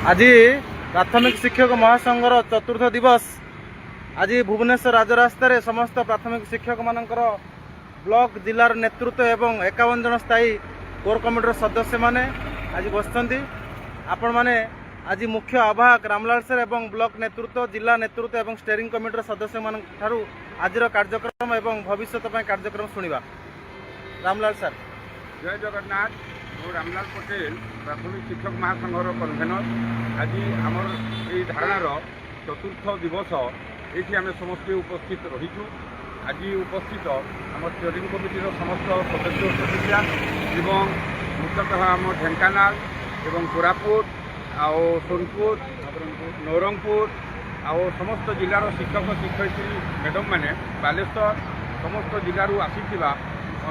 आज प्राथमिक शिक्षक महासंघर चतुर्थ दिवस आज भुवनेश्वर राजरास्तार समस्त प्राथमिक शिक्षक मानकर ब्लॉक जिलार नेतृत्व एवं 51 जन स्थायी कोर कमिटर सदस्य माने आज बसती आपण माने आज मुख्य आवाहक रामलाल सर एवं ब्लॉक नेतृत्व जिला नेतृत्व एवं स्टेयरिंग कमिटर सदस्य मान आज कार्यक्रम एवं भविष्य कार्यक्रम शुणा। रामलाल सर। जय जगन्नाथ। रामलाल पटेल प्राथमिक शिक्षक महासंघर कन्भेनर। आज आमर ये धारणार चतुर्थ दिवस ये आम समस्ते उपस्थित रहीचु। आज उपस्थित आम स्टेयरिंग कमिटीर समस्त सदस्य सदस्या एवं मुख्यतः आम ढेंकानाल एवं कोरापुट आउ सोनपुर नवरंगपुर आउ समस्त जिलार शिक्षक शिक्षयित्री मैडम मैंने बालेश्वर समस्त जिलूर आसीथिबा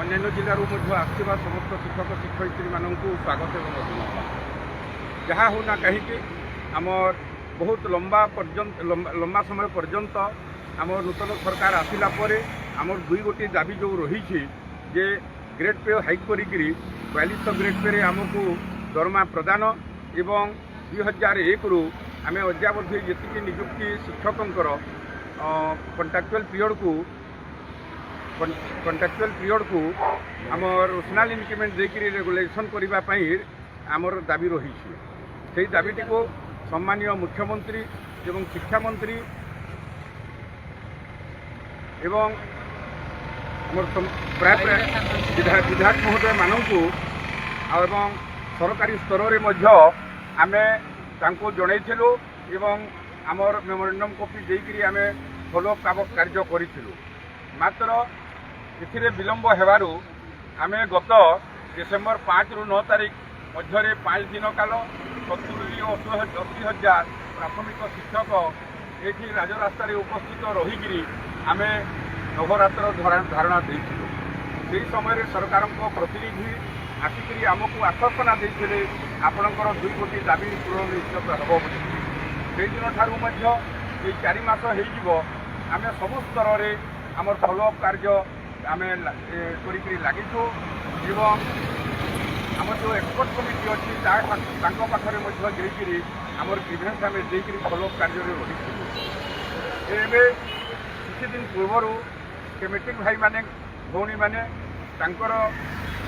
अन्य जिलूर आसवा समस्त शिक्षक शिक्षयित्री मानू स्वागत एवं अभिनंदन। जहाँ होना कहीं आमर बहुत लंबा समय पर्यंत आम नूतन सरकार आसिला परे आमर दुई गोटी दाबी जो रही जे ग्रेड पे हाइक करी 4200 ग्रेड पे आमको दरमा प्रदान एवं 2001 रु आम अद्यावधि जी निजुक्ति शिक्षकर कंट्राक्चुअल पीरियड को आमर नेशनल इंक्रीमेंट देकर रेगुलेशन करने आमर दाबी रही से दाबीटी को सम्मानीय मुख्यमंत्री एवं शिक्षा मंत्री एवं प्राय विधायक महोदय मानू एवं सरकारी स्तर में आमे तांको जनइथिलु एवं आमर मेमोरेंडम कॉपी देकरी आमे फॉलोअप कार्य करिथिलु। मात्र एथिरे विलंब हेबारु आमे गत डिसेम्बर 5 रु 9 तारिख मध्य 5 दिन काल 70,80,000 प्राथमिक शिक्षक ये राजरास्तार उपस्थित रहीकि आमे नवरात्र धारणा देइथिलु। से समय सरकार प्रतिनिधि आसिक आमको आश्वासना देते आपणकर 2 कोटी दाबी पूरण निश्चित हम से दिन ठारू ये 4 मास आम सब स्तर में आम फॉलोअप कार्य आम लगिचु एवं आम जो एक्सपर्ट कमिटी अच्छी पाखे जाकरी आमर ग्रीवेंस आम देकर फॉलोअप कार्य रही। एवं किसी दिन पूर्वर केमेटिक भाई माने भौणी माने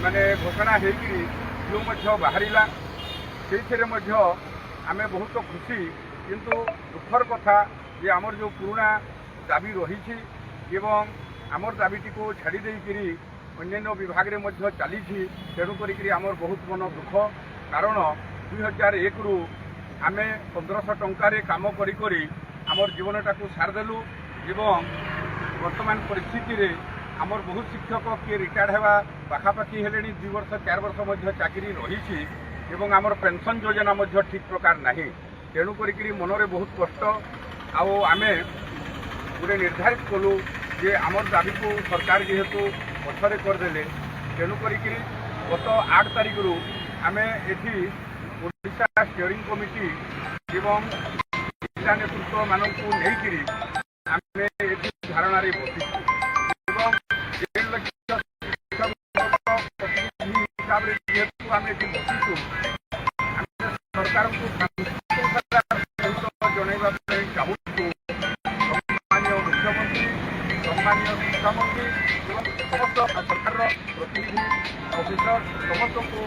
माने घोषणा होकर जो बाहरला से आम बहुत खुशी किंतु दुखर कथा जे आमर जो पुराना दाबी रही एवं आमर दाबीटी को छाड़ी देकर अन्य विभाग में चली तेणुक आमर बहुत मन दुख कारण 2001 रु आम 1500 टंकार काम करी आमर जीवनटा को सारदेलु एवं वर्तमान परिस्थिति आमर बहुत शिक्षक किए रिटायर्ड होगा पाखापाखि हेले 2 वर्ष 4 वर्ष चाकरी रही एवं आमर पेंशन योजना ठीक प्रकार ना तेणुक मनरे बहुत कष्ट आम गोटे निर्धारित कलु जे आमर दाबी को सरकार जेहेतु पछरे करदे तेणुक गत 8 तारिख रु आम एठी ओडिशा स्टीयरिंग कमिटी एवं जिला नेतृत्व मानक नहीं आम एठी धारणा बसी हिसाब से जेहेतु आम ये बसीचु सरकार को जनवाई चाहूँ सम्मानीय मुख्यमंत्री सम्मानीय शिक्षामंत्री समस्त सरकार प्रतिनिधि अफिसर समस्त को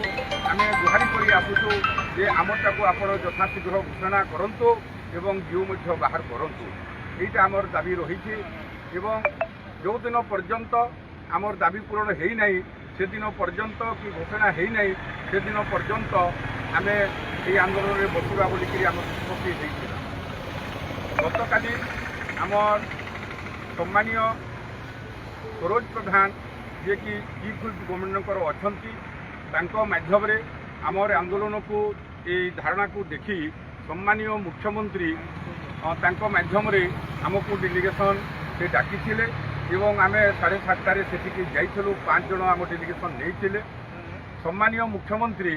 आम गुहारी कर आसुचु जे आमटा को आप यथाशीघ्र घोषणा करूँ एवं जीव बाहर करूँ यहीटा आमर दाबी रही जो दिन पर्यंत आमर दाबी पूरण है नहीं से दिन पर्यंत कि घोषणा है नहीं से दिन पर्यंत आम ये आंदोलन में बसवा बोलिकी आम निष्पत्ति गत काली आमर सम्मानीय सरोज प्रधान जे कि चीफ गवर्नमेंट अच्छा माध्यम आमर आंदोलन को ये धारणा को देखी सम्मानीय मुख्यमंत्री माध्यम आमको डेलीगेशन से डाकी एवं आम 7:30 से जाइलु 5 जन आम डेलीगेशन नहीं सम्मानीय मुख्यमंत्री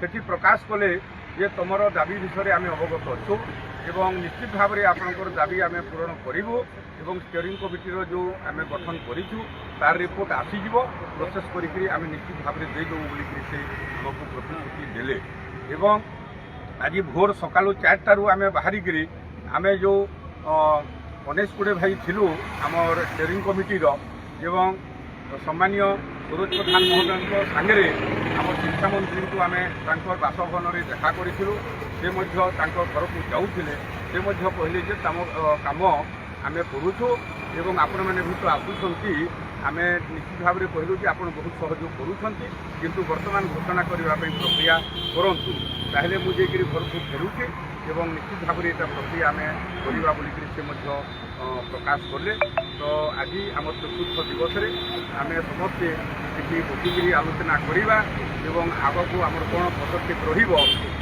सेठी प्रकाश कले ଯେ ତୁମର ଦାବି ବିଷୟରେ ଆମେ ଅବଗତ ଅଛୁ ଏବଂ ନିଶ୍ଚିତ ଭାବରେ ଆପଣଙ୍କର ଦାବି ଆମେ ପୂରଣ କରିବୁ ଏବଂ ଷ୍ଟିଅରିଂ କମିଟିର ଯେଉଁ ଆମେ ଗଠନ କରିଛୁ ତାର ରିପୋର୍ଟ ଆସିଯିବ ପ୍ରୋସେସ୍ କରିକି ଆମେ ନିଶ୍ଚିତ ଭାବରେ ଦେଇଦେବୁ ବୋଲିକରି ସେ ଆମକୁ ପ୍ରତିଶ୍ରୁତି ଦେଲେ ଏବଂ ଆଜି ଭୋର ସକାଳୁ 4ଟାରୁ ଆମେ ବାହାରିକିରି ଆମେ ଯେଉଁ 19-20 ଭାଇ ଥିଲୁ ଆମର ଷ୍ଟିଅରିଂ କମିଟିର ଏବଂ ସମ୍ମାନୀୟ ସୁରଜ ପ୍ରଧାନ ମହୋଦୟଙ୍କ ସାଙ୍ଗରେ ଆମ ଶିକ୍ଷାମନ୍ତ୍ରୀଙ୍କୁ ଆମେ ତାଙ୍କର ବାସଭବନରେ ଦେଖା କରିଥିଲୁ ସେ ମଧ୍ୟ ତାଙ୍କ ଘରକୁ ଯାଉଥିଲେ ସେ ମଧ୍ୟ କହିଲେ ଯେ କାମ ଆମେ କରୁଛୁ ଏବଂ ଆପଣମାନେ ବି ତ ଆସୁଛନ୍ତି ଆମେ ନିଶ୍ଚିତ ଭାବରେ କହିଲୁ ଯେ ଆପଣ ବହୁତ ସହଯୋଗ କରୁଛନ୍ତି କିନ୍ତୁ ବର୍ତ୍ତମାନ ଘୋଷଣା କରିବା ପାଇଁ ପ୍ରକ୍ରିୟା କରନ୍ତୁ ତାହେଲେ ମୁଁ ଯାଇକରି ଘରକୁ ଫେରୁଛି ଏବଂ ନିଶ୍ଚିତ ଭାବରେ ଏଇଟା ପ୍ରକ୍ରିୟା ଆମେ କରିବା ବୋଲିକରି ସେ ମଧ୍ୟ ପ୍ରକାଶ କଲେ ତ ଆଜି ଆମ ଚତୁର୍ଥ ଦିବସରେ ଆମେ ସମସ୍ତେ ଏଠି ବସିକିରି ଆଲୋଚନା କରିବା ଏବଂ ଆଗକୁ ଆମର କ'ଣ ପଦକ୍ଷେପ ରହିବ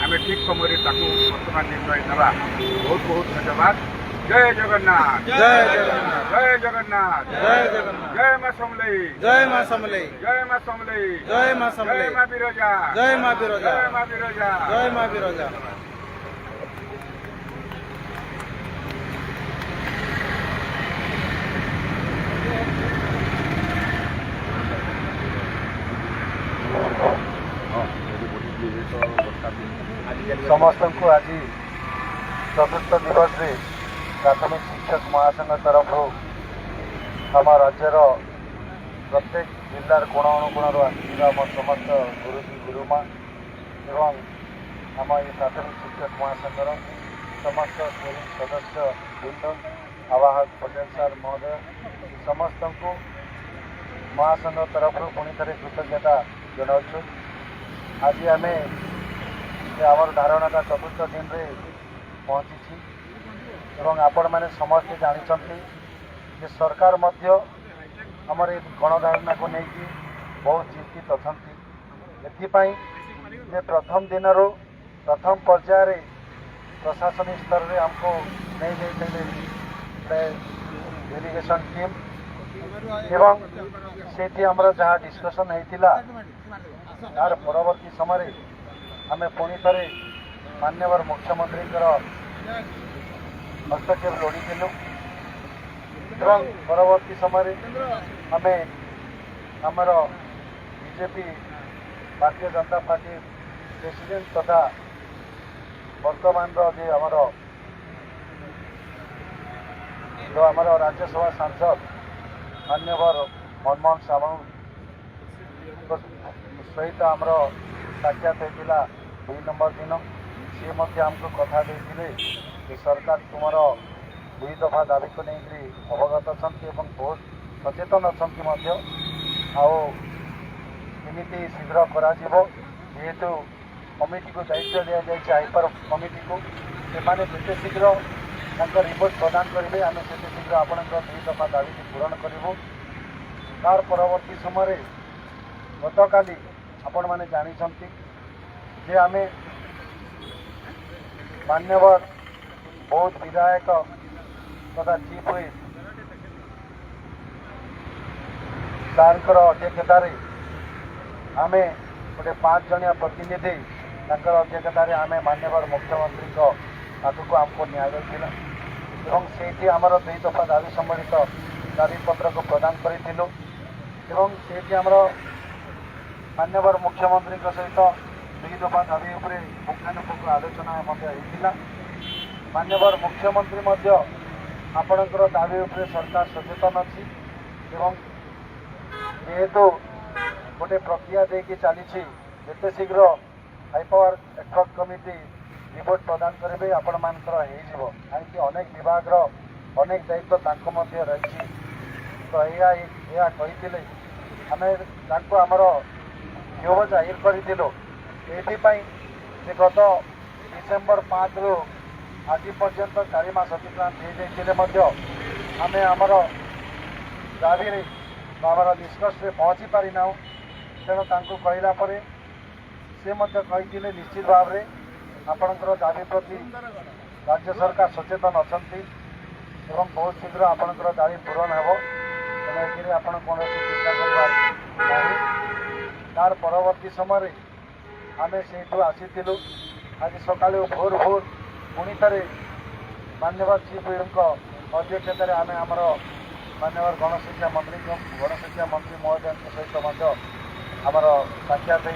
ଆମେ ଠିକ୍ ସମୟରେ ତାକୁ ବର୍ତ୍ତମାନ ନିର୍ଣ୍ଣୟ ନେବା ବହୁତ ବହୁତ ଧନ୍ୟବାଦ ଜୟ ଜଗନ୍ନାଥ ଜୟ ଜଗନ୍ନାଥ ଜୟ ଜଗନ୍ନାଥ ଜୟ ଜଗନ୍ନାଥ ଜୟ ମା ସମଲେଇ ଜୟ ମା ସମଲେଇ ଜୟ ମା ସମଲେଇ ଜୟ ମା ଜୟ ସମଲେଇ ମା ବିରଜା ଜୟ ମା ବିରଜା ଜୟ ମା ବିରଜା ଜୟ ମା ବିରଜା ସମସ୍ତଙ୍କୁ ଆଜି ଚତୁର୍ଥ ଦିବସରେ ପ୍ରାଥମିକ ଶିକ୍ଷକ ମହାସଂଘ ତରଫରୁ ଆମ ରାଜ୍ୟର ପ୍ରତ୍ୟେକ ଜିଲ୍ଲାର କୋଣ ଅନୁକୋଣରୁ ଆସିଥିବା ଆମ ସମସ୍ତ ଗୁରୁଜୀ ଗୁରୁମା ଏବଂ ଆମ ଏହି ପ୍ରାଥମିକ ଶିକ୍ଷକ ମହାସଂଘର ସମସ୍ତ ସଦସ୍ୟ ବୃନ୍ଦ ଆବାହକ ପଟେଲ ସାର୍ ମହୋଦୟ ସମସ୍ତଙ୍କୁ ମହାସଂଘ ତରଫରୁ ପୁଣି ଥରେ କୃତଜ୍ଞତା ଜଣାଉଛୁ। ଆଜି ଆମେ ଆମର ଧାରଣାଟା ଚତୁର୍ଥ ଦିନରେ ପହଞ୍ଚିଛି ଏବଂ ଆପଣମାନେ ସମସ୍ତେ ଜାଣିଛନ୍ତି ଯେ ସରକାର ମଧ୍ୟ ଆମର ଏ ଗଣଧାରଣାକୁ ନେଇକି ବହୁତ ଚିନ୍ତିତ ଅଛନ୍ତି ଏଥିପାଇଁ ଯେ ପ୍ରଥମ ଦିନରୁ ପ୍ରଥମ ପର୍ଯ୍ୟାୟରେ ପ୍ରଶାସନିକ ସ୍ତରରେ ଆମକୁ ନେଇଯାଇଥିଲେ ଗୋଟେ ଡେଲିଗେସନ୍ ଟିମ୍ ଏବଂ ସେଇଠି ଆମର ଯାହା ଡିସ୍କସନ୍ ହେଇଥିଲା ତାର ପରବର୍ତ୍ତୀ ସମୟରେ ଆମେ ପୁଣି ଥରେ ମାନ୍ୟବର ମୁଖ୍ୟମନ୍ତ୍ରୀଙ୍କର ହସ୍ତକ୍ଷେପ ଲୋଡ଼ିଥିଲୁ ଏବଂ ପରବର୍ତ୍ତୀ ସମୟରେ ଆମେ ଆମର ବିଜେପି ଭାରତୀୟ ଜନତା ପାର୍ଟି ପ୍ରେସିଡେଣ୍ଟ ତଥା ବର୍ତ୍ତମାନର ଯେ ଆମର ରାଜ୍ୟସଭା ସାଂସଦ ମାନ୍ୟବର ମନମୋହନ ସାମନ୍ତଙ୍କ ସହିତ ଆମର ସାକ୍ଷାତ ହୋଇଥିଲା 2 ନମ୍ବର ଦିନ ସେ ମଧ୍ୟ ଆମକୁ କଥା ଦେଇଥିଲେ ଯେ ସରକାର ତୁମର 2 ଦଫା ଦାବିକୁ ନେଇକରି ଅବଗତ ଅଛନ୍ତି ଏବଂ ବହୁତ ସଚେତନ ଅଛନ୍ତି ମଧ୍ୟ ଆଉ କେମିତି ଶୀଘ୍ର କରାଯିବ ଯେହେତୁ କମିଟିକୁ ଦାୟିତ୍ୱ ଦିଆଯାଇଛି ହାଇପାର କମିଟିକୁ ସେମାନେ ଯେତେ ଶୀଘ୍ର ତାଙ୍କ ରିପୋର୍ଟ ପ୍ରଦାନ କରିବେ ଆମେ ସେତେ ଶୀଘ୍ର ଆପଣଙ୍କ 2 ଦଫା ଦାବିକୁ ପୂରଣ କରିବୁ। ତାର ପରବର୍ତ୍ତୀ ସମୟରେ ଗତକାଲି ଆପଣମାନେ ଜାଣିଛନ୍ତି ଯେ ଆମେ ମାନ୍ୟବର ବୌଦ୍ଧ ବିଧାୟକ ତଥା ଚିଫ୍ ହୁଇପ୍ ସାର୍ଙ୍କର ଅଧ୍ୟକ୍ଷତାରେ ଆମେ ଗୋଟେ 5 ଜଣିଆ ପ୍ରତିନିଧି ତାଙ୍କର ଅଧ୍ୟକ୍ଷତାରେ ଆମେ ମାନ୍ୟବର ମୁଖ୍ୟମନ୍ତ୍ରୀଙ୍କ ପାଖକୁ ଆମକୁ ନିଆଯାଇଥିଲା ଏବଂ ସେଇଠି ଆମର 2 ଦଫା ଦାବି ସମ୍ବଳିତ ଦାବିପତ୍ରକୁ ପ୍ରଦାନ କରିଥିଲୁ ଏବଂ ସେଇଠି ଆମର ମାନ୍ୟବର ମୁଖ୍ୟମନ୍ତ୍ରୀଙ୍କ ସହିତ 2 ଦଫା ଦାବି ଉପରେ ପୁଙ୍ଖାନୁପୁଙ୍ଖ ଆଲୋଚନା ମଧ୍ୟ ହେଇଥିଲା। ମାନ୍ୟବର ମୁଖ୍ୟମନ୍ତ୍ରୀ ମଧ୍ୟ ଆପଣଙ୍କର ଦାବି ଉପରେ ସରକାର ସଚେତନ ଅଛି ଏବଂ ଯେହେତୁ ଗୋଟେ ପ୍ରକ୍ରିୟା ଦେଇକି ଚାଲିଛି ଯେତେ ଶୀଘ୍ର ହାଇପାୱାର ଏକ୍ସପର୍ଟ କମିଟି ରିପୋର୍ଟ ପ୍ରଦାନ କରିବେ ଆପଣମାନଙ୍କର ହେଇଯିବ କାହିଁକି ଅନେକ ବିଭାଗର ଅନେକ ଦାୟିତ୍ୱ ତାଙ୍କ ମଧ୍ୟ ରହିଛି ତ ଏହା କହିଥିଲେ ଆମେ ତାଙ୍କୁ ଆମର କ୍ଷୋଭ ଜାହିର କରିଥିଲୁ ଏଥିପାଇଁ ଯେ ଗତ ଡିସେମ୍ବର 5ରୁ ଆଜି ପର୍ଯ୍ୟନ୍ତ 4 ମାସ ଅତିକ୍ରାନ୍ତ ହେଇଯାଇଥିଲେ ମଧ୍ୟ ଆମେ ଆମର ଦାବିରେ ଆମର ନିଷ୍କର୍ଷରେ ପହଞ୍ଚି ପାରିନାହୁଁ ତେଣୁ ତାଙ୍କୁ କହିଲା ପରେ ସେ ମଧ୍ୟ କହିଥିଲେ ନିଶ୍ଚିତ ଭାବରେ ଆପଣଙ୍କର ଦାବି ପ୍ରତି ରାଜ୍ୟ ସରକାର ସଚେତନ ଅଛନ୍ତି ଏବଂ ବହୁତ ଶୀଘ୍ର ଆପଣଙ୍କର ଦାବି ପୂରଣ ହେବ ତେଣୁ ଏଥିରେ ଆପଣ କୌଣସି ଚିନ୍ତା କରିବାର ନାହିଁ। ତାର ପରବର୍ତ୍ତୀ ସମୟରେ ଆମେ ସେଇଠୁ ଆସିଥିଲୁ आज सकाळୁ भोर भोर पुणी थे मान्यवर चीफ व्हिप अध्यक्षतार आम आमर मान्यवर गणशिक्षा मंत्री महोदय सहित आमर साक्षात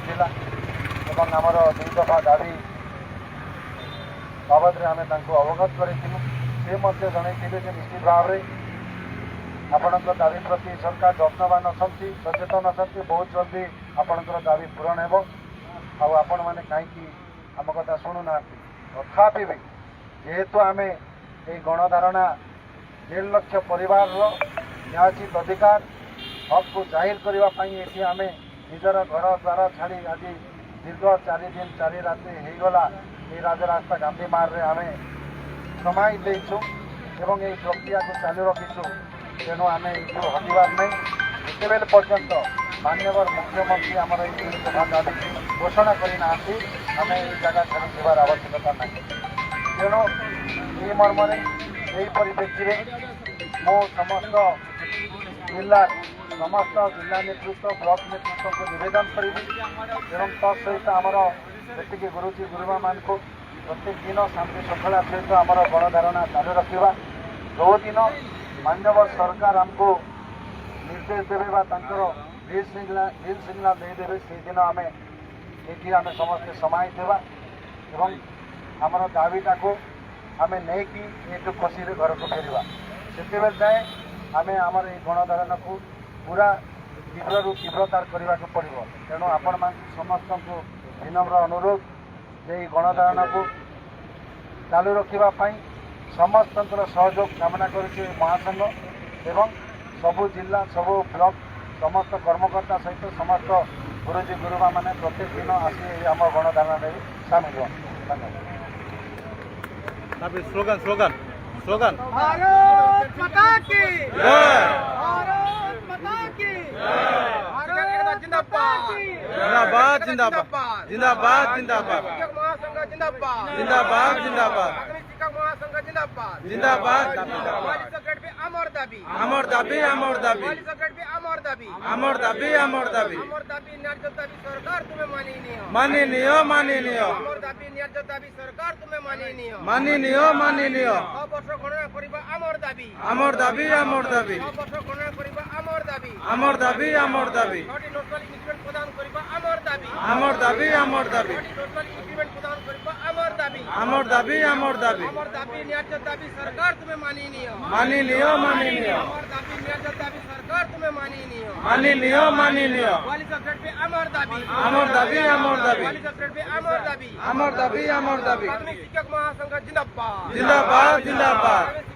होता आमर 2 दफा दाबी बाबद आम अवगत करूँ से जनईले निश्चित भाव में आपण दाबी प्रति सरकार जत्नवान अच्छा सचेतन अच्छा बहुत जल्दी आपणकर दाबी पूरण हो आपण मैंने कहीं आम कथा शुणुना तथापि भी जेहेतु आम ये गणधारणा 1.5 लाख परिवार न्यायोचित अधिकार हक को जाहिर करने ये आम निजर घर द्वार छाड़ी आज दीर्घ 4 दिन 4 राति होगला ये राजरास्ता गांधी मार्ग आम समय देचु एवं ये प्रक्रिया को चालू रखीचु तेणु आम ये हटवार नहीं एत पर्यंत मान्यवर मुख्यमंत्री आमर दाबी घोषणा करना आम ये जगह छाड़ी देवार आवश्यकता ना तेणु ये मर्म यही परिप्रेक्षी मो समस्त जिला नेतृत्व ब्लॉक नेतृत्व को निवेदन करी एवं तत्सहित आमर जी गुरुजी गुरुमा मान को प्रत्येक दिन शांति श्रृंखला सहित आमर गणधारणा चालू रखा जो दिन मान्यवर सरकार आमको निर्देश देवे ग्रीन सिग्नाल देदेवे से दिन आम ये आम समस्ते समाहित देवा एवं आमर दाबीटा को आम नहीं कि एक खुशी घर को फेरवा से जाए आम आमर ये गणधारणा को पूरा तीव्र तीव्रतार करने को पड़ो तेणु आपण समस्त को विनम्र अनुरोध जे गणधारणा को चालू रखापी समस्त सहयोग कामना करुचे महासंघ एवं सबु जिला सबु ब्लॉक समस्त कर्मकर्ता सहित समस्त गुरुजी गुरुमा मैंने प्रत्येक दिन आसी आम गणधारणा सामिल हो धन्यवाद। स्लोगन स्लोगन स्लोगन भारत माता की जय भारत माता की जिंदाबाद जिंदाबाद जिंदाबाद जिंदाबाद महासंघ जिंदाबाद जिंदाबाद जिंदाबाद शिक्षक महासंघ जिंदाबाद जिंदाबाद वाली सेक्रेटरी अमर दाबी अमर दाबी अमर दाबी वाली सेक्रेटरी अमर दाबी अमर दाबी अमर दाबी अमर दाबी न्याय दाबी सरकार तुम्हें माननीय माननीय अमर दाबी न्याय दाबी सरकार तुम्हें माननीय माननीय 6 वर्ष गणना करिबा अमर दाबी अमर दाबी अमर दाबी 6 वर्ष गणना करिबा अमर दाबी अमर दाबी अमर दाबी छोटी नोटल इंक्रीमेंट प्रदान करिबा अमर दाबी अमर दाबी अमर दाबी नोटल इंक्रीमेंट प्रदान करिबा अमर दाबी अमर दाबी अमर दाबी अमर दाबी न्याय दाबी सरकार तुम्हें माननीय माननीय अमर दाबी न्याय दाबी सरकार तुम्हें माननीय माननीय वाली सेक्रेटरी अमर दाबी अमर दाबी अमर दाबी वाली सेक्रेटरी अमर दाबी अमर दाबी अमर दाबी प्राथमिक शिक्षक महासंघ जिंदाबाद जिंदाबाद जिंदाबाद